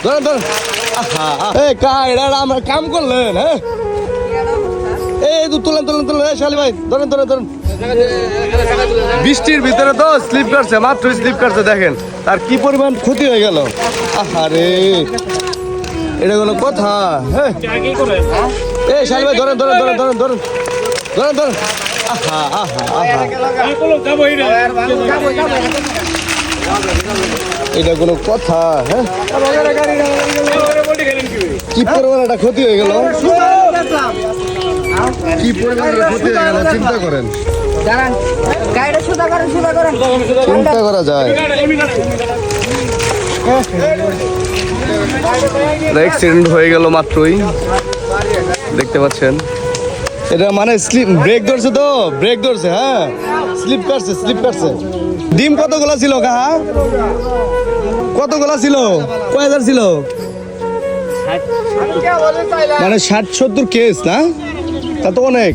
ধরেন ধরেন। এই এটা আমার কাম করলেন, হ্যাঁ? এই তুলেন তুলেন তুলেন, শালি ভাই ধরেন ধরেন ধরেন। বৃষ্টির ভিতরে তো স্লিপ কাটছে, মাত্র স্লিপ কাটছে, দেখেন তার কি পরিমাণ ক্ষতি হয়ে গেল। আরে এটা কোনো কথা? হ্যাঁ, এই শালি ভাই ধরেন ধরেন ধরেন ধরেন ধরেন ধরেন ধরেন। এটা কোনো কথা? হ্যাঁ, কি পরিমাণ একটা ক্ষতি হয়ে গেল, কি পরিমাণ ক্ষতি হয়ে গেল চিন্তা করেন। চিন্তা করা যায়। অ্যাক্সিডেন্ট হয়ে গেল মাত্রই, দেখতে পাচ্ছেন। এটা মানে স্লিপ ব্রেক ধরছে, তো ব্রেক ধরছে, হ্যাঁ স্লিপ কাটছে, স্লিপ কাটছে। ডিম কতগুলো ছিল কাহা? কতগুলো ছিল? কয় হাজার ছিল? মানে 60-70 কেস না? তা তো অনেক।